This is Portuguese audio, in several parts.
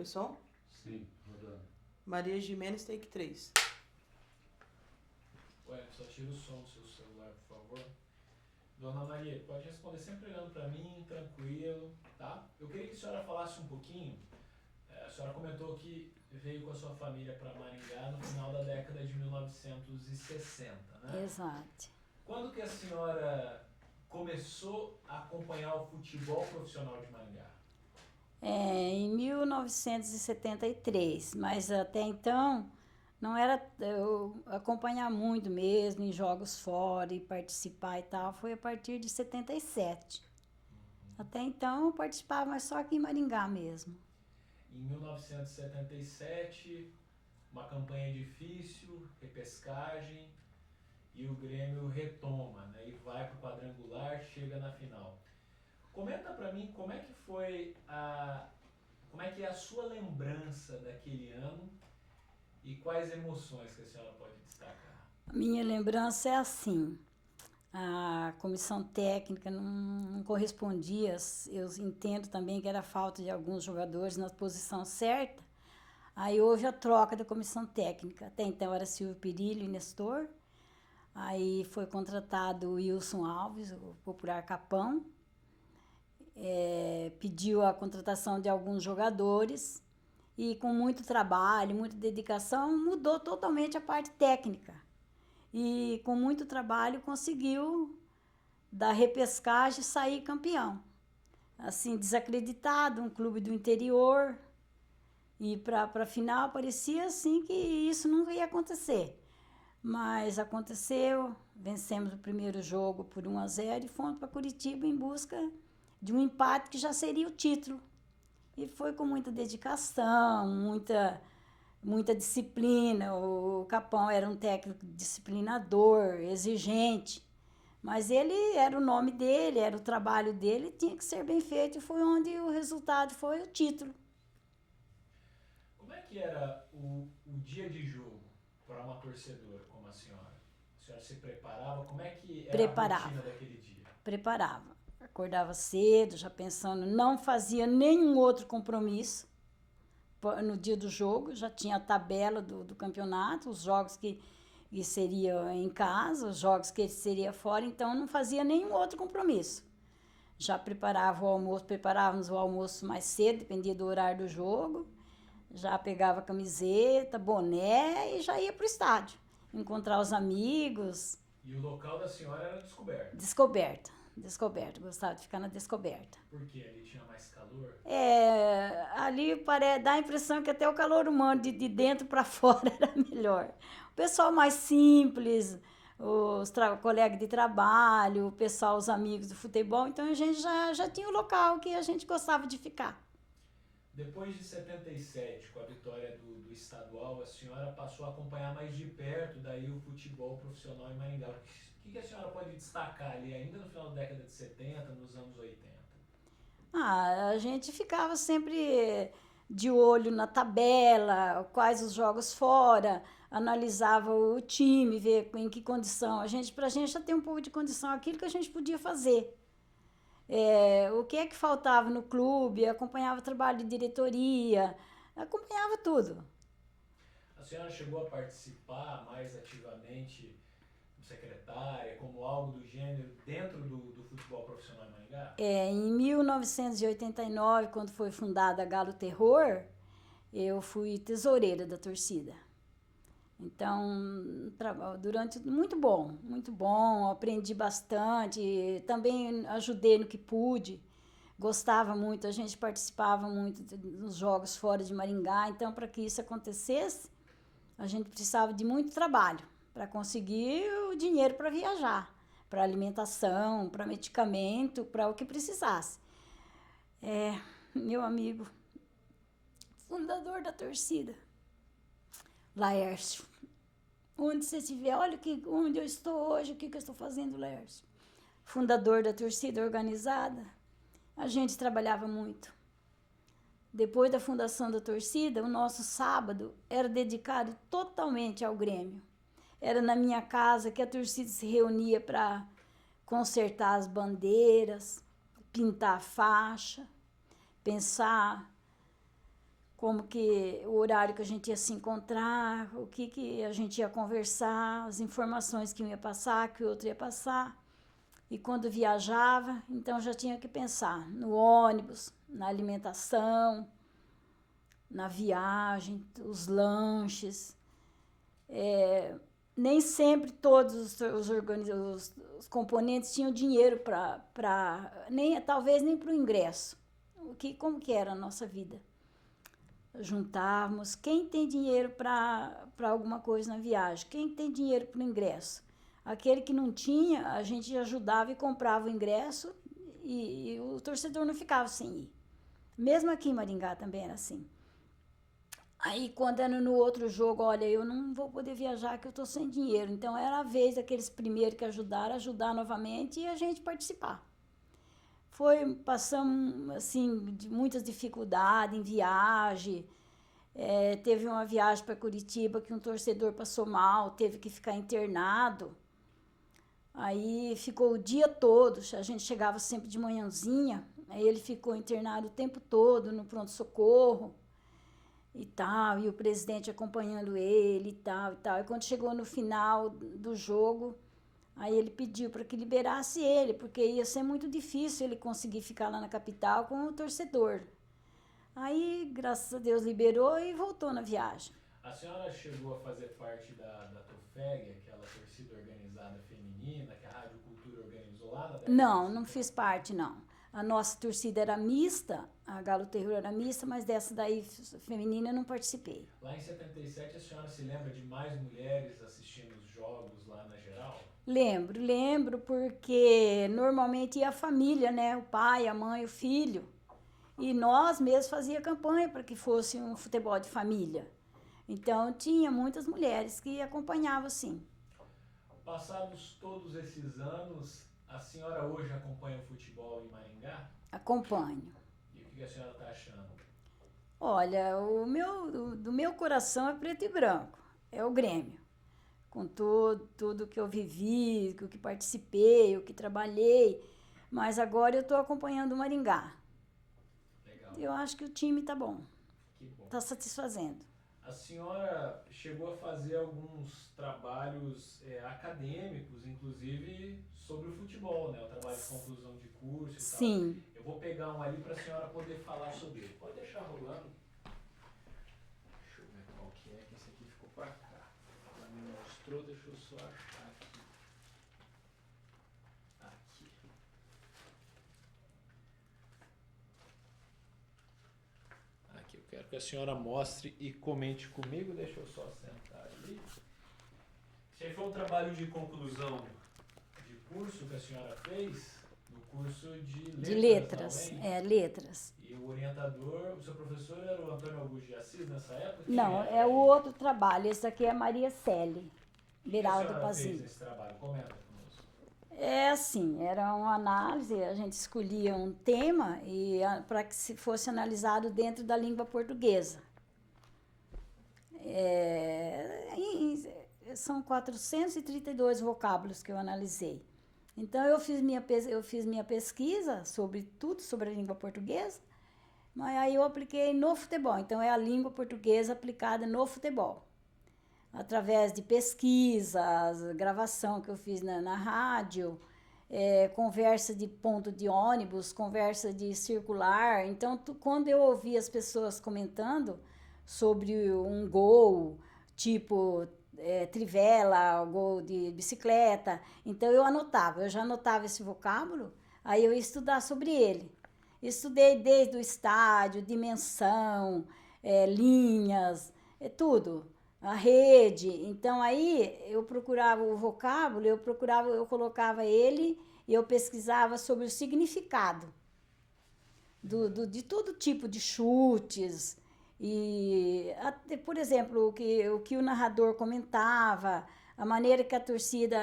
Foi som? Sim, rodando. Maria Gimenez, take 3. Ué, só tira o som do seu celular, por favor. Dona Maria, pode responder sempre olhando para mim, tranquilo, tá? Eu queria que a senhora falasse um pouquinho. A senhora comentou que veio com a sua família para Maringá no final da década de 1960, né? Exato. Quando que a senhora começou a acompanhar o futebol profissional de Maringá? Em 1973, mas até então não era eu acompanhar muito mesmo em jogos fora e participar e tal, foi a partir de 77. Até então eu participava, mas só aqui em Maringá mesmo. Em 1977, uma campanha difícil, repescagem, e o Grêmio retoma, né? E vai para o quadrangular, chega na final. Comenta para mim como é que é a sua lembrança daquele ano e quais emoções que a senhora pode destacar. A minha lembrança é assim, a comissão técnica não correspondia, eu entendo também que era falta de alguns jogadores na posição certa, aí houve a troca da comissão técnica, até então era Silvio Pirillo e Nestor, aí foi contratado o Wilson Alves, o popular Capão, pediu a contratação de alguns jogadores e com muito trabalho, muita dedicação, mudou totalmente a parte técnica. E com muito trabalho conseguiu, da repescagem, sair campeão. Assim, desacreditado, um clube do interior, e para a final parecia assim que isso nunca ia acontecer. Mas aconteceu, vencemos o primeiro jogo por 1-0 e fomos para Curitiba em busca de um empate que já seria o título. E foi com muita dedicação, muita disciplina. O Capão era um técnico disciplinador, exigente, mas ele era o nome dele, era o trabalho dele, tinha que ser bem feito e foi onde o resultado foi o título. Como é que era o dia de jogo para uma torcedora como a senhora? A senhora se preparava? Como é que era a rotina daquele dia? Preparava. Acordava cedo, já pensando, não fazia nenhum outro compromisso no dia do jogo, já tinha a tabela do campeonato, os jogos que seriam em casa, os jogos que seria fora, então não fazia nenhum outro compromisso. Já preparava o almoço, preparávamos o almoço mais cedo, dependia do horário do jogo, já pegava camiseta, boné e já ia para o estádio, encontrar os amigos. E o local da senhora era descoberto? Descoberto, gostava de ficar na descoberta. Por quê? Ali tinha mais calor? Ali dá a impressão que até o calor humano de dentro para fora era melhor. O pessoal mais simples, os colegas de trabalho, o pessoal, os amigos do futebol, então a gente já tinha o local que a gente gostava de ficar. Depois de 77, com a vitória do estadual, a senhora passou a acompanhar mais de perto daí o futebol profissional em Maringá. O que a senhora pode destacar ali ainda no final da década de 70, nos anos 80? A gente ficava sempre de olho na tabela, quais os jogos fora, analisava o time, ver em que condição. Pra gente já ter um pouco de condição, aquilo que a gente podia fazer. O que é que faltava no clube, acompanhava o trabalho de diretoria, acompanhava tudo. A senhora chegou a participar mais ativamente, secretária, como algo do gênero, dentro do futebol profissional em Maringá? Em 1989, quando foi fundada a Galo Terror, eu fui tesoureira da torcida. Então, muito bom, aprendi bastante, também ajudei no que pude, gostava muito, a gente participava muito dos jogos fora de Maringá, então para que isso acontecesse, a gente precisava de muito trabalho para conseguir o dinheiro para viajar, para alimentação, para medicamento, para o que precisasse. Meu amigo, fundador da torcida, Laércio, onde você estiver, olha onde eu estou hoje, o que eu estou fazendo, Laércio. Fundador da torcida organizada, a gente trabalhava muito. Depois da fundação da torcida, o nosso sábado era dedicado totalmente ao Grêmio. Era na minha casa que a torcida se reunia para consertar as bandeiras, pintar a faixa, pensar como que o horário que a gente ia se encontrar, o que a gente ia conversar, as informações que um ia passar, que o outro ia passar. E quando viajava, então já tinha que pensar no ônibus, na alimentação, na viagem, os lanches. Nem sempre todos os componentes tinham dinheiro talvez nem para o ingresso. Como que era a nossa vida? Juntávamos, quem tem dinheiro para alguma coisa na viagem, quem tem dinheiro para o ingresso. Aquele que não tinha, a gente ajudava e comprava o ingresso e o torcedor não ficava sem ir. Mesmo aqui em Maringá também era assim. Aí, quando era no outro jogo, olha, eu não vou poder viajar que eu estou sem dinheiro. Então, era a vez daqueles primeiros que ajudaram, ajudar novamente e a gente participar. Passamos, assim, de muitas dificuldades em viagem. Teve uma viagem para Curitiba que um torcedor passou mal, teve que ficar internado. Aí ficou o dia todo, a gente chegava sempre de manhãzinha, aí ele ficou internado o tempo todo no pronto-socorro e tal, e o presidente acompanhando ele e tal. E quando chegou no final do jogo, aí ele pediu para que liberasse ele, porque ia ser muito difícil ele conseguir ficar lá na capital com o torcedor. Aí, graças a Deus, liberou e voltou na viagem. A senhora chegou a fazer parte da TUFEG, aquela torcida organizada feminina, que a Rádio Cultura organizou lá na década? Não fiz parte, não. A nossa torcida era mista, a Galo Terror era mista, mas dessa daí feminina eu não participei. Lá em 77, a senhora se lembra de mais mulheres assistindo os jogos lá na geral? Lembro, porque normalmente ia a família, né? O pai, a mãe, o filho. E nós mesmos fazíamos campanha para que fosse um futebol de família. Então, tinha muitas mulheres que acompanhavam, sim. Passados todos esses anos, a senhora hoje acompanha o futebol em Maringá? Acompanho. E o que a senhora está achando? Olha, do meu coração é preto e branco. É o Grêmio. Com tudo que eu vivi, o que participei, o que trabalhei. Mas agora eu estou acompanhando o Maringá. Legal. Eu acho que o time está bom. Que bom. Está satisfazendo. A senhora chegou a fazer alguns trabalhos acadêmicos, inclusive sobre o futebol, né? O trabalho de conclusão de curso e Sim. tal. Eu vou pegar um ali para a senhora poder falar sobre ele. Pode deixar rolando. Deixa eu ver qual que é, que esse aqui ficou para cá. Ela me mostrou, deixa eu só achar aqui. Aqui. Aqui, eu quero que a senhora mostre e comente comigo. Deixa eu só sentar ali. Esse aí foi um trabalho de conclusão de curso que a senhora fez no curso de letras. Letras. E o orientador, o seu professor era o Antônio Augusto de Assis nessa época? Não, é o outro trabalho. Esse aqui é Maria Célie, Beraldo Pazini. O que a senhora fez Pazini. nesse trabalho? Comenta conosco. É assim, era uma análise, a gente escolhia um tema para que se fosse analisado dentro da língua portuguesa. São 432 vocábulos que eu analisei. Então, eu fiz minha pesquisa sobre tudo sobre a língua portuguesa, mas aí eu apliquei no futebol. Então, é a língua portuguesa aplicada no futebol. Através de pesquisas, gravação que eu fiz na rádio, conversa de ponto de ônibus, conversa de circular. Então, quando eu ouvi as pessoas comentando sobre um gol, tipo trivela, gol de bicicleta, então eu já anotava esse vocábulo, aí eu ia estudar sobre ele. Estudei desde o estádio, dimensão, linhas, tudo. A rede. Então, aí eu procurava o vocábulo, eu colocava ele e eu pesquisava sobre o significado de todo tipo de chutes. E, por exemplo, o que o narrador comentava, a maneira que a torcida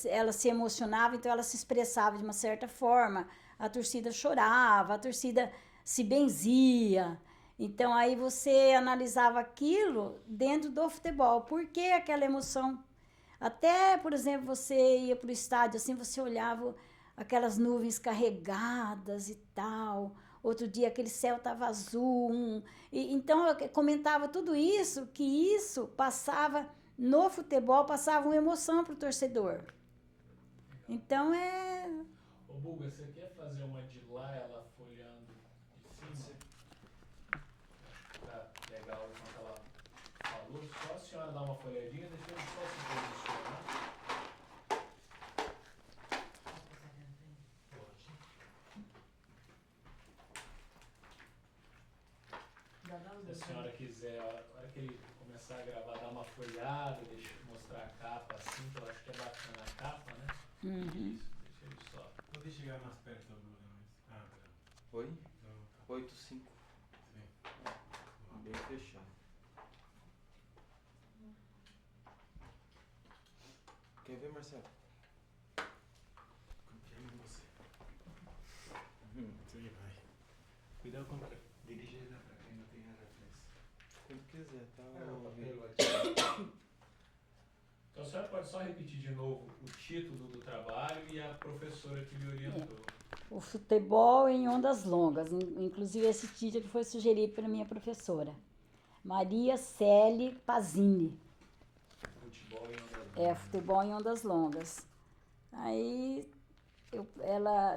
ela se emocionava, então ela se expressava de uma certa forma, a torcida chorava, a torcida se benzia. Então, aí você analisava aquilo dentro do futebol. Por que aquela emoção? Até, por exemplo, você ia para o estádio, assim, você olhava aquelas nuvens carregadas e tal, outro dia aquele céu estava azul. Então, eu comentava tudo isso, que isso passava, no futebol, passava uma emoção para o torcedor. Então, Ô, Buga, você quer fazer uma de lá, ela folhando de cima? Tá legal enquanto ela falou. Só a senhora dá uma folhadinha, deixa eu só se posicionar. Se a senhora quiser, a hora que ele começar a gravar, dar uma folhada, deixa eu mostrar a capa assim, que eu acho que é bacana a capa, né? Uhum. Isso, deixa ele só. Pode chegar mais perto do Ah, não. Oi? Não, tá. 8,5. Sim. Bem fechado. Quer ver, Marcelo? Confio em você. Sim, vai. Cuidado com dirigir para quem não tem reflexo. Quando quiser, tá? O papel aqui. Então a senhora pode só repetir de novo o título do trabalho e a professora que me orientou. O futebol em ondas longas. Inclusive, esse título foi sugerido pela minha professora, Maria Célie Pazini. Futebol em ondas longas. Futebol em ondas longas. Aí,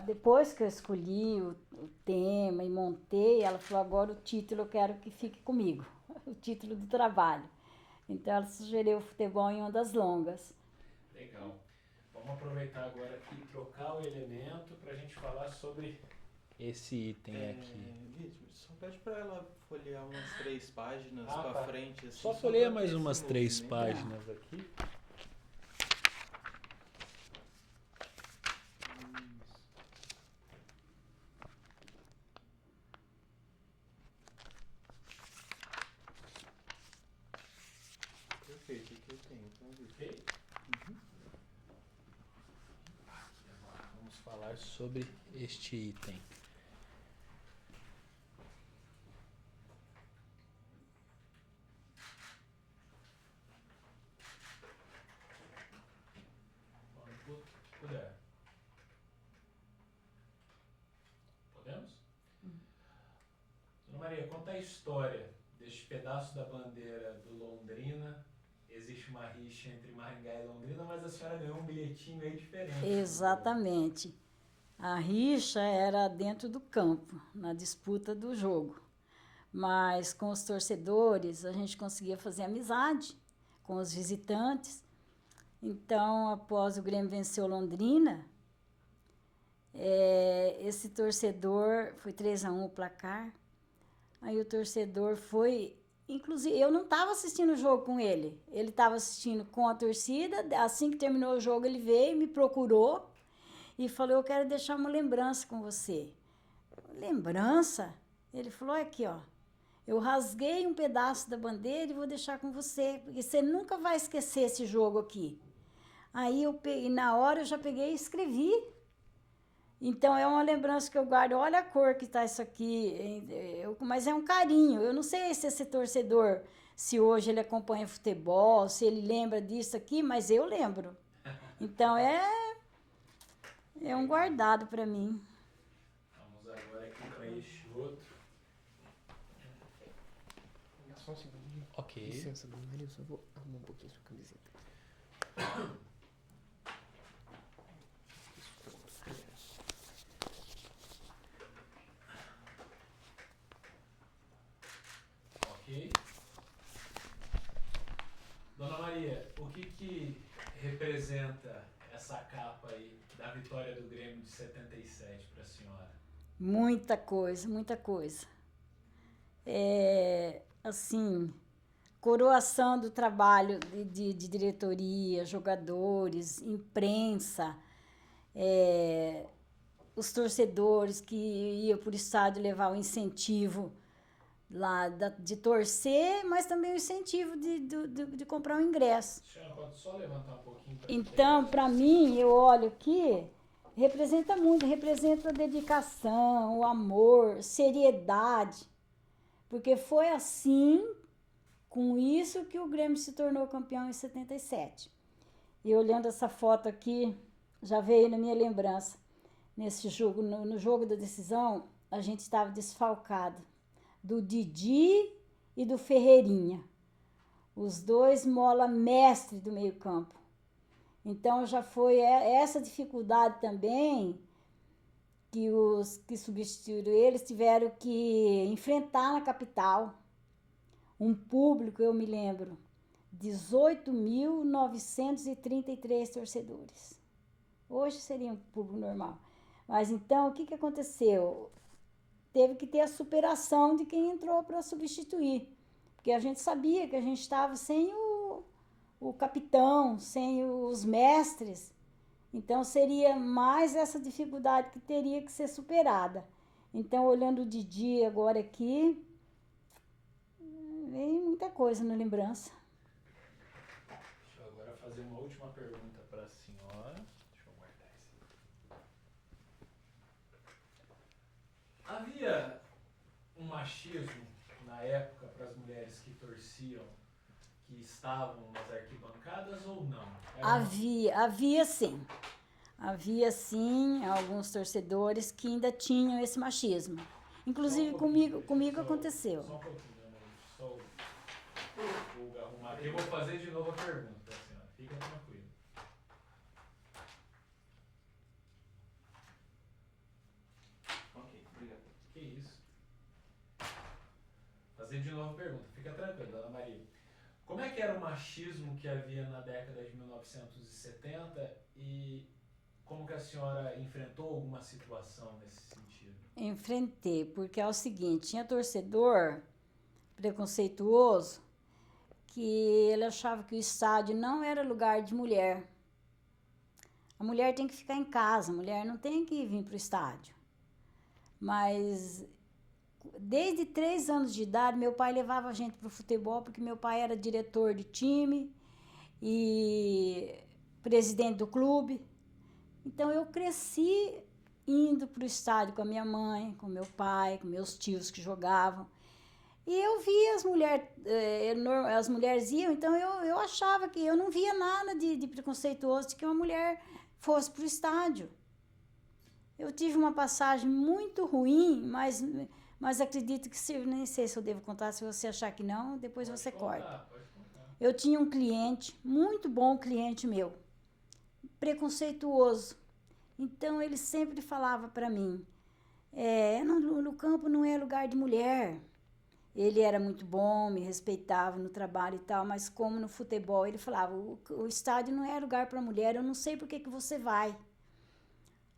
depois que eu escolhi o tema e montei, ela falou, agora o título eu quero que fique comigo, o título do trabalho. Então, ela sugeriu o futebol em ondas longas. Legal. Vamos aproveitar agora aqui e trocar o elemento para a gente falar sobre esse item aqui. Vítor, só pede pra ela folhear umas 3 páginas Ah, pra tá. frente. Assim, Só pra folheia ter mais esse umas 3 movimento. páginas aqui. Perfeito, aqui eu tenho, então, Vítor. Ok? Agora vamos falar sobre este item. Quando puder. Podemos? Dona Maria, conta a história deste pedaço da bandeira do Londrina. Existe uma rixa entre Maringá e Londrina, mas a senhora ganhou um bilhetinho aí diferente. Exatamente. A rixa era dentro do campo, na disputa do jogo. Mas com os torcedores a gente conseguia fazer amizade com os visitantes. Então, após o Grêmio vencer o Londrina, esse torcedor, foi 3-1 o placar, aí o torcedor foi, inclusive eu não estava assistindo o jogo com ele estava assistindo com a torcida. Assim que terminou o jogo ele veio, me procurou e falou, eu quero deixar uma lembrança com você. Lembrança? Ele falou, aqui ó, eu rasguei um pedaço da bandeira e vou deixar com você, porque você nunca vai esquecer esse jogo aqui. Aí eu peguei, na hora eu já peguei e escrevi. Então é uma lembrança que eu guardo. Olha a cor que está isso aqui, mas é um carinho. Eu não sei se esse torcedor, se hoje ele acompanha futebol, se ele lembra disso aqui, mas eu lembro. Então é um guardado para mim. Vamos agora aqui para este outro. Só um segundinho. Ok. Licença, dona Maria, eu só vou arrumar um pouquinho sua camiseta. Ok. Dona Maria, o que representa essa capa aí da vitória do Grêmio de 77 para a senhora? Muita coisa, muita coisa. Assim, coroação do trabalho de diretoria, jogadores, imprensa, os torcedores que iam por estádio levar o incentivo lá de torcer, mas também o incentivo de comprar um ingresso. A senhora pode só levantar um pouquinho para Então, para mim, eu olho aqui, representa muito, representa a dedicação, o amor, seriedade, porque foi assim, com isso, que o Grêmio se tornou campeão em 77. E olhando essa foto aqui, já veio na minha lembrança, nesse jogo, no jogo da decisão, a gente estava desfalcado do Didi e do Ferreirinha. Os dois mola mestre do meio-campo. Então já foi essa dificuldade também que os que substituíram eles tiveram que enfrentar na capital. Um público, eu me lembro, 18.933 torcedores. Hoje seria um público normal. Mas então, o que aconteceu? Teve que ter a superação de quem entrou para substituir. Porque a gente sabia que a gente estava sem o capitão, sem os mestres. Então, seria mais essa dificuldade que teria que ser superada. Então, olhando o Didi agora aqui, vem muita coisa na lembrança. Deixa eu agora fazer uma última pergunta para a senhora. Deixa eu guardar esse. Havia um machismo na época para as mulheres que torciam, que estavam nas arquibancadas ou não? Havia sim. Havia sim alguns torcedores que ainda tinham esse machismo. Inclusive comigo aconteceu. Só um pouquinho, só vou arrumar aqui. Eu vou fazer de novo a pergunta para a senhora. Fica tranquilo. Ok, obrigado. Que isso? Fazer de novo a pergunta. Fica tranquilo, dona Maria. Como é que era o machismo que havia na década de 1970 e como que a senhora enfrentou alguma situação nesse sentido? Enfrentei, porque é o seguinte, tinha torcedor preconceituoso que ele achava que o estádio não era lugar de mulher. A mulher tem que ficar em casa, a mulher não tem que vir para o estádio. Mas desde 3 anos de idade, meu pai levava a gente para o futebol, porque meu pai era diretor de time e presidente do clube. Então, eu cresci indo para o estádio com a minha mãe, com meu pai, com meus tios que jogavam. E eu via as mulheres iam, então eu achava que eu não via nada de preconceituoso de que uma mulher fosse para o estádio. Eu tive uma passagem muito ruim, mas acredito que, nem sei se eu devo contar, se você achar que não, depois Pode você contar, corta. pode contar. Eu tinha um cliente, muito bom cliente meu, preconceituoso. Então, ele sempre falava para mim, no campo não é lugar de mulher. Ele era muito bom, me respeitava no trabalho e tal, mas como no futebol, ele falava, o estádio não é lugar para mulher, eu não sei por que você vai.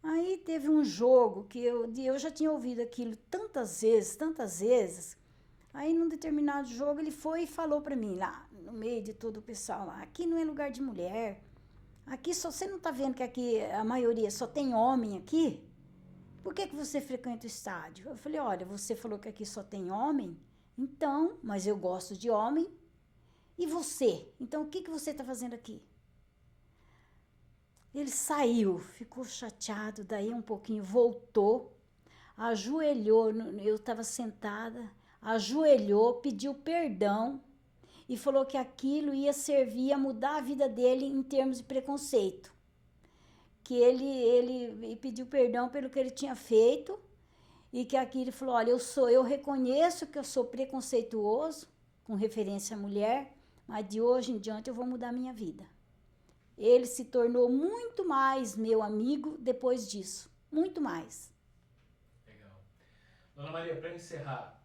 Aí teve um jogo que eu já tinha ouvido aquilo tantas vezes. Aí, num determinado jogo, ele foi e falou para mim, lá no meio de todo o pessoal, lá, aqui não é lugar de mulher. Aqui você não está vendo que aqui a maioria só tem homem aqui? Por que você frequenta o estádio? Eu falei, olha, você falou que aqui só tem homem? Então, mas eu gosto de homem. E você? Então, o que você está fazendo aqui? Ele saiu, ficou chateado, daí um pouquinho voltou, ajoelhou, eu estava sentada, ajoelhou, pediu perdão e falou que aquilo ia servir a mudar a vida dele em termos de preconceito. Que ele pediu perdão pelo que ele tinha feito e que aqui ele falou, olha, eu reconheço que eu sou preconceituoso com referência à mulher, mas de hoje em diante eu vou mudar a minha vida. Ele se tornou muito mais meu amigo depois disso, muito mais. Legal. Dona Maria, para encerrar,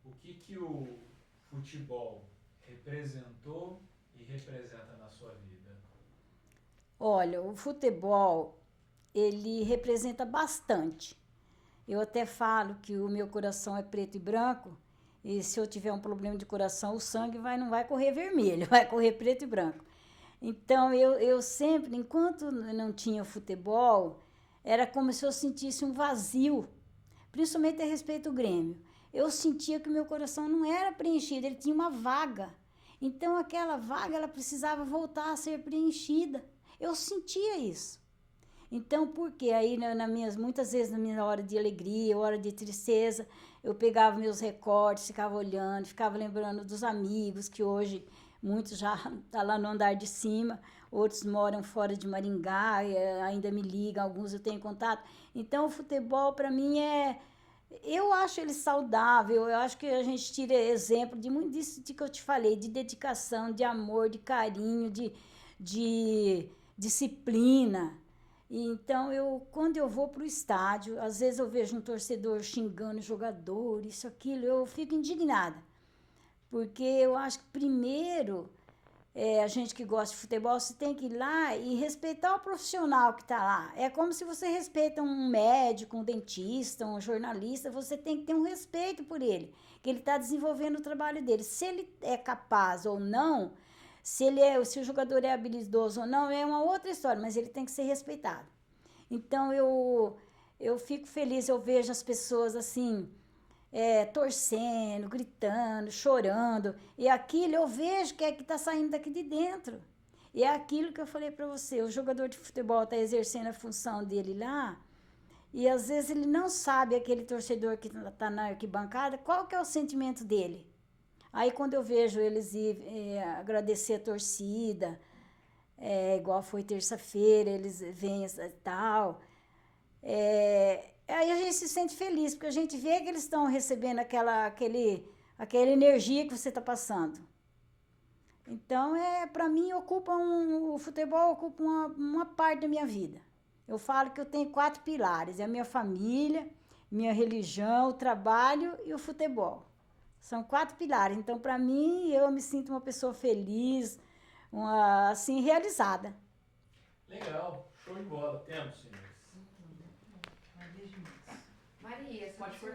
o que o futebol representou e representa na sua vida? Olha, o futebol, ele representa bastante. Eu até falo que o meu coração é preto e branco, e se eu tiver um problema de coração, o sangue não vai correr vermelho, vai correr preto e branco. Então, eu sempre, enquanto não tinha futebol, era como se eu sentisse um vazio, principalmente a respeito do Grêmio. Eu sentia que o meu coração não era preenchido, ele tinha uma vaga. Então, aquela vaga, ela precisava voltar a ser preenchida. Eu sentia isso. Então, por quê? Aí, muitas vezes, na minha hora de alegria, hora de tristeza, eu pegava meus recortes, ficava olhando, ficava lembrando dos amigos, que hoje muitos já estão lá no andar de cima, outros moram fora de Maringá, ainda me ligam, alguns eu tenho contato. Então, o futebol, para mim, Eu acho ele saudável, eu acho que a gente tira exemplo de muito disso que eu te falei, de dedicação, de amor, de carinho, de disciplina. Então, quando eu vou para o estádio, às vezes eu vejo um torcedor xingando o jogador, isso, aquilo, eu fico indignada. Porque eu acho que primeiro, a gente que gosta de futebol, você tem que ir lá e respeitar o profissional que está lá. É como se você respeita um médico, um dentista, um jornalista, você tem que ter um respeito por ele, que ele está desenvolvendo o trabalho dele. Se ele é capaz ou não, se o jogador é habilidoso ou não, é uma outra história, mas ele tem que ser respeitado. Então, eu fico feliz, eu vejo as pessoas assim, torcendo, gritando, chorando, e aquilo eu vejo que é que está saindo daqui de dentro. E é aquilo que eu falei para você, o jogador de futebol está exercendo a função dele lá, e às vezes ele não sabe, aquele torcedor que está na arquibancada, qual que é o sentimento dele. Aí quando eu vejo eles agradecer a torcida, igual foi terça-feira, eles vêm e tal, aí a gente se sente feliz, porque a gente vê que eles estão recebendo aquela energia que você está passando. Então, para mim, o futebol ocupa uma parte da minha vida. Eu falo que eu tenho 4 pilares, é a minha família, minha religião, o trabalho e o futebol. São 4 pilares. Então, para mim, eu me sinto uma pessoa feliz, assim, realizada. Legal, show de bola. Temos, senhores. Maria, pode